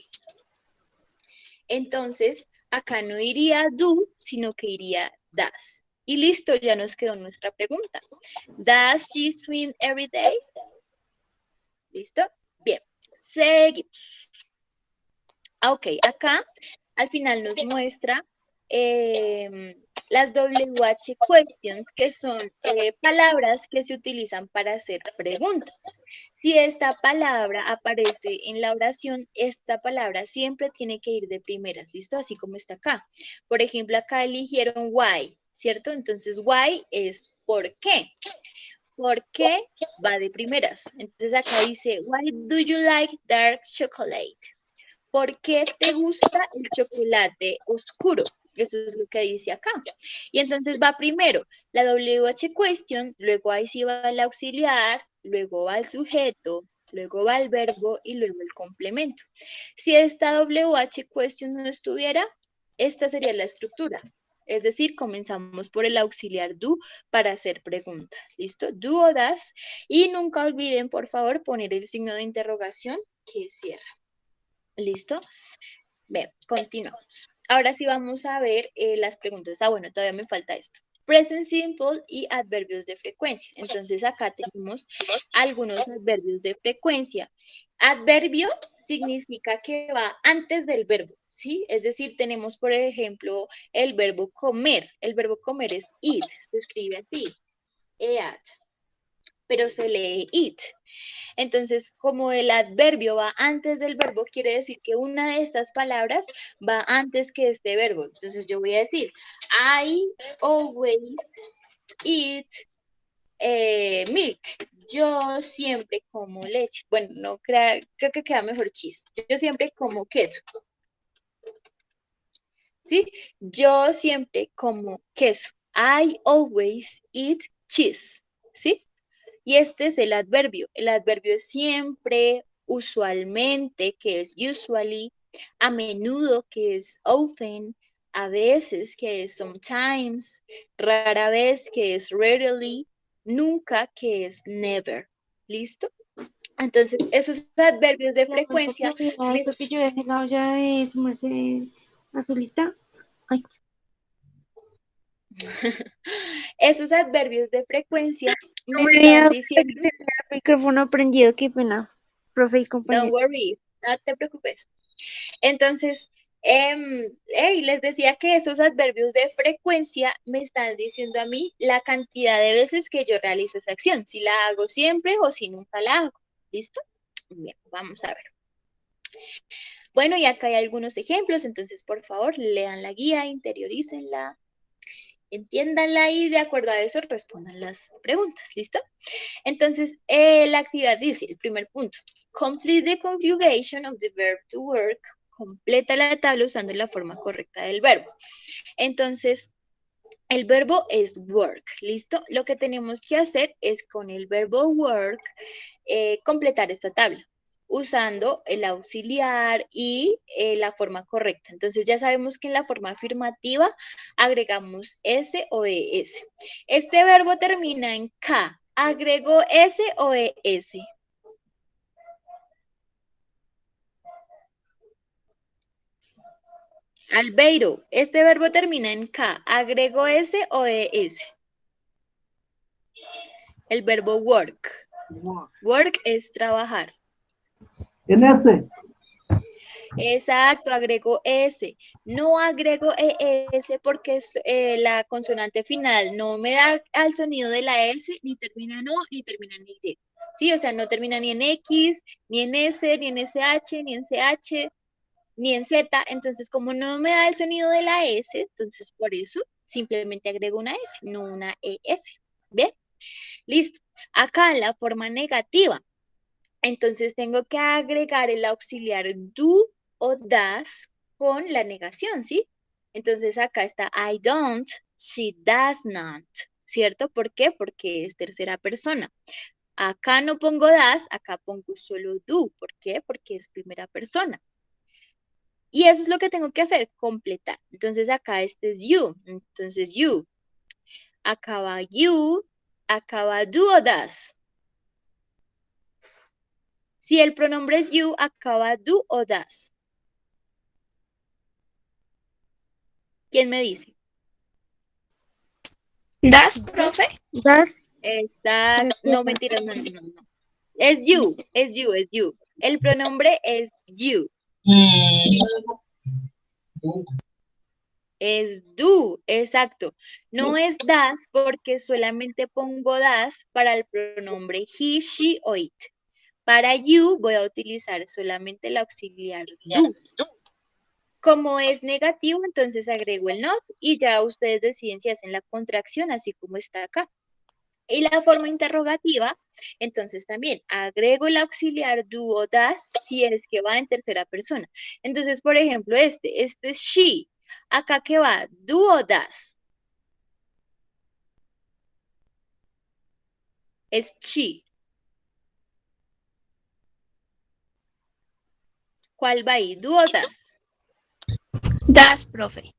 entonces acá no iría do, sino que iría does. Y listo, ya nos quedó nuestra pregunta. Does she swim every day? ¿Listo? Bien, seguimos. Ok, acá al final nos muestra las WH questions, que son palabras que se utilizan para hacer preguntas. Si esta palabra aparece en la oración, esta palabra siempre tiene que ir de primeras, ¿listo? Así como está acá. Por ejemplo, acá eligieron why, ¿cierto? Entonces, why es ¿por qué? ¿Por qué? Va de primeras. Entonces acá dice, why do you like dark chocolate? ¿Por qué te gusta el chocolate oscuro? Eso es lo que dice acá. Y entonces va primero la WH question, luego ahí sí va el auxiliar, luego va el sujeto, luego va el verbo y luego el complemento. Si esta WH question no estuviera, esta sería la estructura. Es decir, comenzamos por el auxiliar do para hacer preguntas. ¿Listo? Do o das. Y nunca olviden, por favor, poner el signo de interrogación que cierra. ¿Listo? Bien, continuamos. Ahora sí vamos a ver las preguntas. Ah, bueno, todavía me falta esto. Present simple y adverbios de frecuencia. Entonces acá tenemos algunos adverbios de frecuencia. Adverbio significa que va antes del verbo, ¿sí? Es decir, tenemos, por ejemplo, el verbo comer. El verbo comer es eat, se escribe así, eat, pero se lee eat. Entonces, como el adverbio va antes del verbo, quiere decir que una de estas palabras va antes que este verbo. Entonces, yo voy a decir, I always eat milk. Yo siempre como leche. Bueno, no creo que queda mejor cheese. Yo siempre como queso. ¿Sí? Yo siempre como queso. I always eat cheese. ¿Sí? Y este es el adverbio. El adverbio es siempre, usualmente, que es usually, a menudo, que es often, a veces, que es sometimes, rara vez, que es rarely, nunca, que es never. ¿Listo? Entonces, esos adverbios de frecuencia me Creo que yo dejé la olla de su merced azulita. Ay, esos adverbios de frecuencia no me me había están dado cuenta diciendo, que tenía el micrófono prendido, qué pena, profe y don't compañero. worry, no te preocupes. Entonces, les decía que esos adverbios de frecuencia me están diciendo a mí la cantidad de veces que yo realizo esa acción, si la hago siempre o si nunca la hago. ¿Listo? Bien, vamos a ver. Bueno, y acá hay algunos ejemplos, entonces por favor lean la guía, interiorícenla, entiéndanla y de acuerdo a eso respondan las preguntas. ¿Listo? Entonces, la actividad dice, el primer punto, complete the conjugation of the verb to work, completa la tabla usando la forma correcta del verbo. Entonces, el verbo es work, ¿listo? Lo que tenemos que hacer es con el verbo work completar esta tabla usando el auxiliar y la forma correcta. Entonces ya sabemos que en la forma afirmativa agregamos S o ES. Este verbo termina en K. ¿Agrego S o ES? Albeiro, este verbo termina en K. ¿Agrego S o ES? El verbo work. Work es trabajar. En ese, Exacto, agrego S. No agrego ES porque la consonante final no me da al sonido de la S, ni termina en O, ni termina en Y. Sí, o sea, no termina ni en X, ni en S, ni en SH, ni en CH, ni en Z. Entonces, como no me da el sonido de la S, entonces por eso simplemente agrego una S, no una ES. ¿Bien? Listo. Acá en la forma negativa. Entonces tengo que agregar el auxiliar do o das con la negación, ¿sí? Entonces acá está I don't, she does not, ¿cierto? ¿Por qué? Porque es tercera persona. Acá no pongo das, acá pongo solo do. ¿Por qué? Porque es primera persona. Y eso es lo que tengo que hacer, completar. Entonces acá este es you, entonces you. Acá va you, acá va do o das. Si el pronombre es you, acaba do o das. ¿Quién me dice? ¿Das, profe? Das, Exacto. No, mentira, no. Es you, es you, es you. El pronombre es you. Es do, exacto. No es das porque solamente pongo das para el pronombre he, she o it. Para you voy a utilizar solamente el auxiliar do. Como es negativo, entonces agrego el not y ya ustedes deciden si hacen la contracción así como está acá. Y la forma interrogativa, entonces también agrego el auxiliar do o das si es que va en tercera persona. Entonces, por ejemplo, este es she. Acá que va, do o das. Es she. ¿Cuál va ahí? Do o das. Das, profe.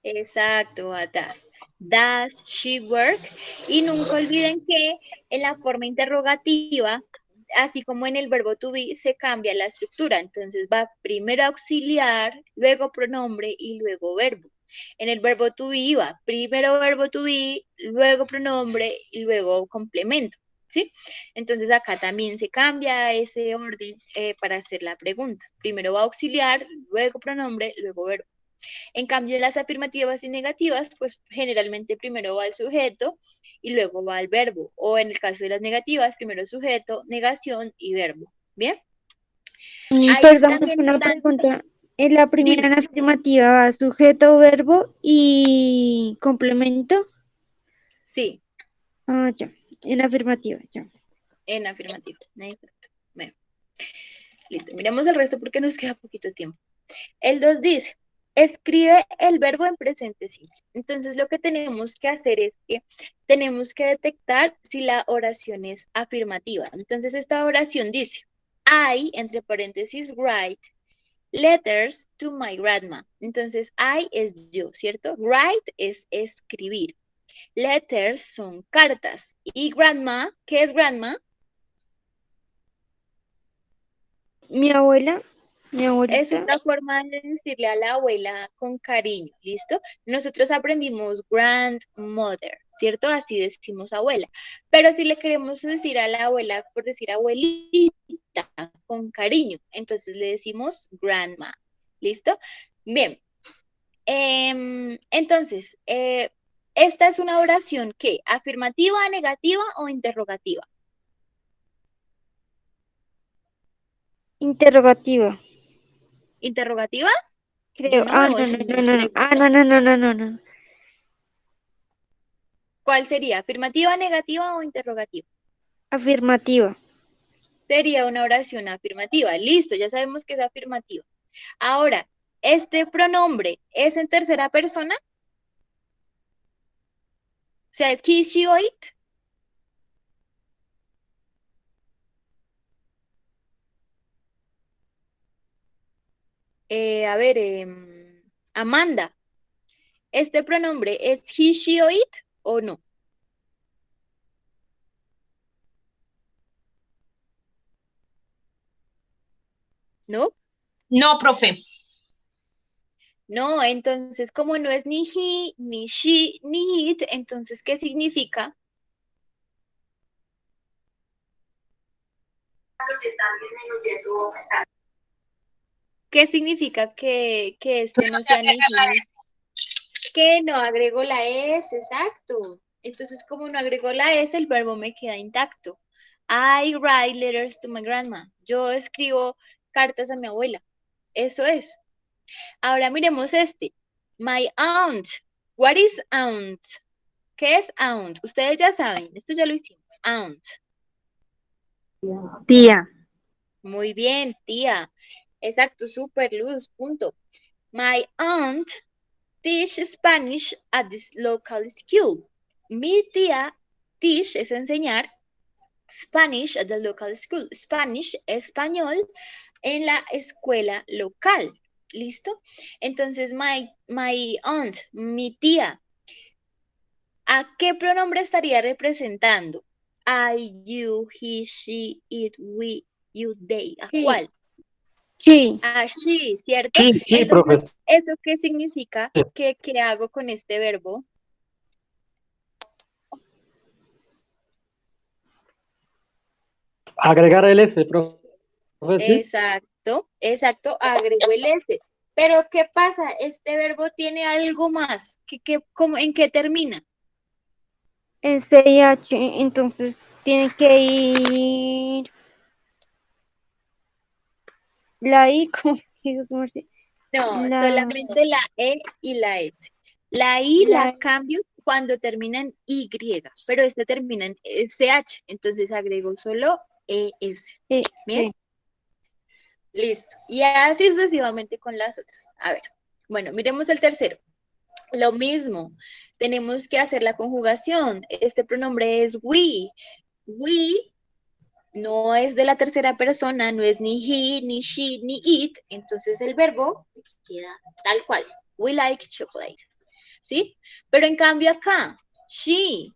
Exacto, a does. Does she work? Y nunca olviden que en la forma interrogativa, así como en el verbo to be, se cambia la estructura. Entonces va primero auxiliar, luego pronombre y luego verbo. En el verbo to be va primero verbo to be, luego pronombre y luego complemento. ¿Sí? Entonces acá también se cambia ese orden para hacer la pregunta. Primero va auxiliar, luego pronombre, luego verbo. En cambio, en las afirmativas y negativas, pues generalmente primero va el sujeto y luego va el verbo. O en el caso de las negativas, primero sujeto, negación y verbo. ¿Bien? Ahí perdón, también una están. pregunta. En la primera, Dime. en la afirmativa, va sujeto, verbo y complemento. Sí, Ah, ya. En la afirmativa, ya. en afirmativa. Exacto. Bueno, listo. Miremos el resto porque nos queda poquito tiempo. El 2 dice, escribe el verbo en presente simple. Entonces lo que tenemos que hacer es que tenemos que detectar si la oración es afirmativa. Entonces esta oración dice, I, entre paréntesis, write letters to my grandma. Entonces I es yo, ¿cierto? Write es escribir. Letters son cartas. Y grandma, ¿qué es grandma? Mi abuela, mi Es abuelita. una forma de decirle a la abuela con cariño, ¿listo? Nosotros aprendimos grandmother, ¿cierto? Así decimos abuela. Pero si le queremos decir a la abuela, por decir abuelita, con cariño, entonces le decimos grandma, ¿listo? Bien. Entonces, esta es una oración que, afirmativa, negativa o interrogativa. Interrogativa, ¿Interrogativa? Yo creo. no Ah, veo no, eso no, en no, las no, no. Ah, no, preguntas. no, no, no, no, no. ¿Cuál sería? ¿Afirmativa, negativa o interrogativa? Afirmativa. Sería una oración afirmativa. Listo, ya sabemos que es afirmativa. Ahora, ¿este pronombre es en tercera persona? O sea, ¿es he, she o it? A ver, Amanda, ¿este pronombre es he, she o it o no? ¿No? No, profe. No, entonces como no es ni he, ni she, ni it, entonces ¿qué significa? ¿Qué significa que este no sea ni he, ni que no agregó la S, exacto. Entonces, como no agregó la S, el verbo me queda intacto. I write letters to my grandma. Yo escribo cartas a mi abuela. Eso es. Ahora miremos este. My aunt. What is aunt? ¿Qué es aunt? Ustedes ya saben. Esto ya lo hicimos. Aunt. Tía. Muy bien, tía. Exacto, super luz, punto. My aunt teach Spanish at this local school. Mi tía teach es enseñar Spanish at the local school. Spanish, español, en la escuela local. ¿Listo? Entonces, my aunt, mi tía, ¿a qué pronombre estaría representando? I, you, he, she, it, we. you, they. ¿A Sí. cuál? Sí. A she, ¿cierto? Sí, sí, Entonces, profesor. ¿eso qué significa? ¿Qué hago con este verbo? Agregar el S, profe, ¿sí? Exacto, agrego el S. Pero, ¿qué pasa? Este verbo tiene algo más. ¿En qué termina? En CIH, entonces tiene que ir la I, como dijo su merced. No, La, solamente la E y la S. La I la la cambio cuando termina en Y, pero este termina en SH, entonces agrego solo ES. E, ¿Bien? sí. Listo. Y así sucesivamente con las otras. A ver, bueno, miremos el tercero. Lo mismo, tenemos que hacer la conjugación. Este pronombre es we. We no es de la tercera persona, no es ni he, ni she, ni it. Entonces el verbo queda tal cual. We like chocolate. ¿Sí? Pero en cambio acá, she,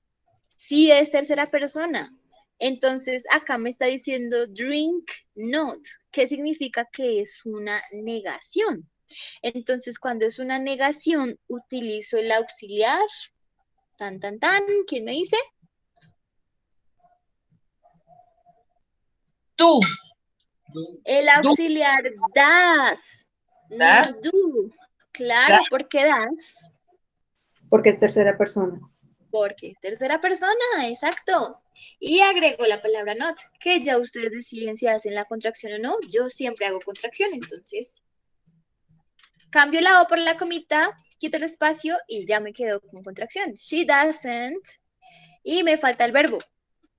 sí es tercera persona. Entonces acá me está diciendo drink not, que significa que es una negación. Entonces cuando es una negación utilizo el auxiliar, tan, tan, tan, ¿quién me dice? Tú. El auxiliar das, no Das. do. Claro, ¿por qué das? Porque es tercera persona. Porque es tercera persona, exacto. Y agrego la palabra not, que ya ustedes deciden si hacen la contracción o no. Yo siempre hago contracción, entonces cambio la O por la comita, quito el espacio y ya me quedo con contracción. She doesn't. Y me falta el verbo.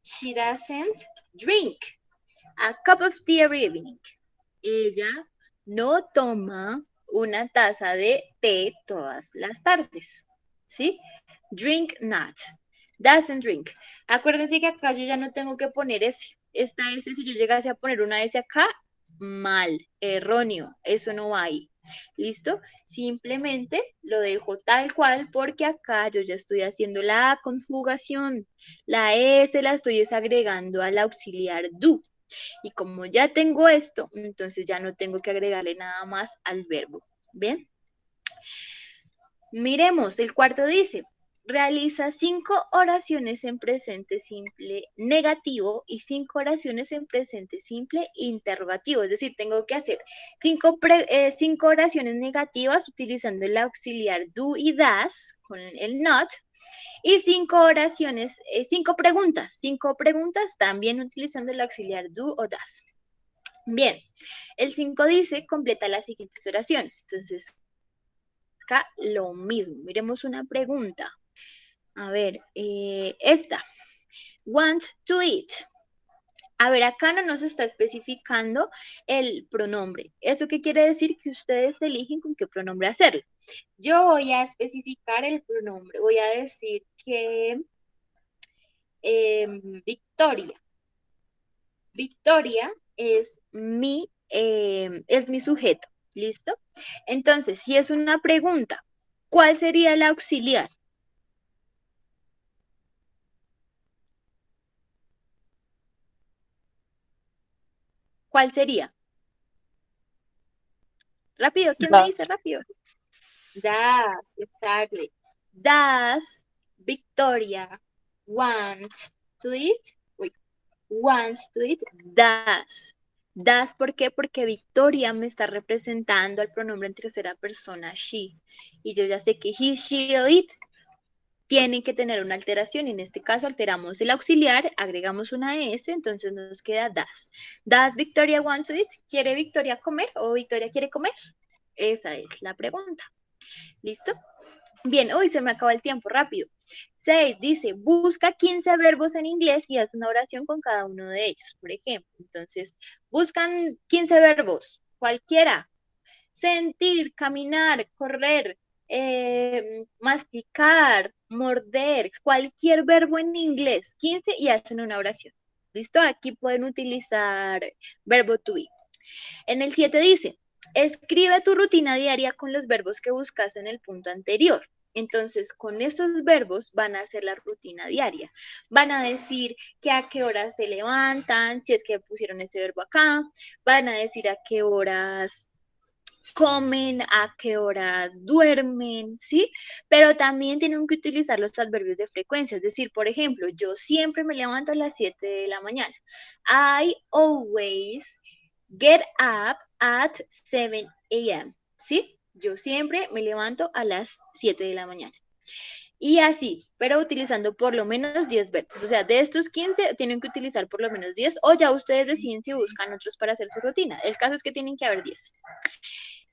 She doesn't drink a cup of tea every evening. Ella no toma una taza de té todas las tardes. ¿Sí? Drink not. Doesn't drink. Acuérdense que acá yo ya no tengo que poner S. Esta S, si yo llegase a poner una S acá, mal, erróneo. Eso no va ahí. ¿Listo? Simplemente lo dejo tal cual porque acá yo ya estoy haciendo la conjugación. La S la estoy desagregando al auxiliar do. Y como ya tengo esto, entonces ya no tengo que agregarle nada más al verbo. ¿Bien? Miremos, el cuarto dice, realiza 5 oraciones en presente simple negativo y 5 oraciones en presente simple interrogativo. Es decir, tengo que hacer 5 oraciones negativas utilizando el auxiliar do y das con el not. Y 5 oraciones, 5 preguntas también utilizando el auxiliar do o das. Bien, el 5 dice, completa las siguientes oraciones. Entonces, acá lo mismo. Miremos una pregunta. A ver, esta. Want to eat. A ver, acá no nos está especificando el pronombre. ¿Eso qué quiere decir? Que ustedes eligen con qué pronombre hacerlo. Yo voy a especificar el pronombre. Voy a decir que Victoria. Victoria es mi sujeto. ¿Listo? Entonces, si es una pregunta, ¿cuál sería el auxiliar? ¿Cuál sería? Rápido, ¿quién me dice rápido? Does, exactly. Does Victoria want to eat? Wait, wants to eat? Does. Does, ¿por qué? Porque Victoria me está representando al pronombre en tercera persona, she. Y yo ya sé que he, she o it tienen que tener una alteración. Y en este caso alteramos el auxiliar, agregamos una S, entonces nos queda does. Does Victoria want to eat? ¿Quiere Victoria comer o Victoria quiere comer? Esa es la pregunta. ¿Listo? Bien, hoy se me acaba el tiempo, rápido. 6, dice, busca 15 verbos en inglés y haz una oración con cada uno de ellos, por ejemplo. Entonces, buscan 15 verbos, cualquiera. Sentir, caminar, correr, masticar, morder, cualquier verbo en inglés, 15 y hacen una oración. ¿Listo? Aquí pueden utilizar verbo to be. En el 7 dice, escribe tu rutina diaria con los verbos que buscaste en el punto anterior. Entonces, con estos verbos van a hacer la rutina diaria. Van a decir que a qué horas se levantan, si es que pusieron ese verbo acá. Van a decir a qué horas comen, a qué horas duermen, ¿sí? Pero también tienen que utilizar los adverbios de frecuencia, es decir, por ejemplo, yo siempre me levanto a las 7 de la mañana. I always get up at 7 a.m., ¿sí? Yo siempre me levanto a las 7 de la mañana. Y así, pero utilizando por lo menos 10 verbos. O sea, de estos 15 tienen que utilizar por lo menos 10 o ya ustedes deciden si buscan otros para hacer su rutina. El caso es que tienen que haber 10.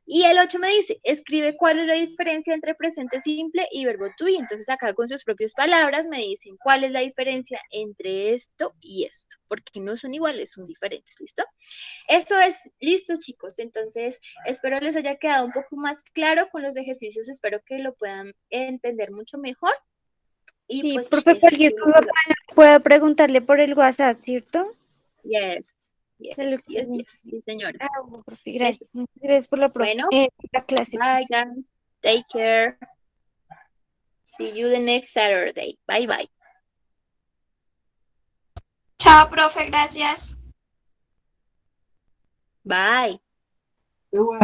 Y el 8 me dice, escribe cuál es la diferencia entre presente simple y verbo to be. Entonces acá con sus propias palabras me dicen cuál es la diferencia entre esto y esto, porque no son iguales, son diferentes, ¿listo? Esto es listo, chicos. Entonces espero les haya quedado un poco más claro con los ejercicios, espero que lo puedan entender mucho mejor. Y Sí, pues profe, eso cualquier es cosa puedo preguntarle por el WhatsApp, ¿cierto? Yes, De lo yes, que yes, me- yes, sí, señora. Ah, bueno, profe, Eso. gracias. Muchas gracias por Bueno, la clase. bye, guys. Take care. See you the next Saturday. Bye, bye. Chao, profe, gracias. Bye. Qué bueno.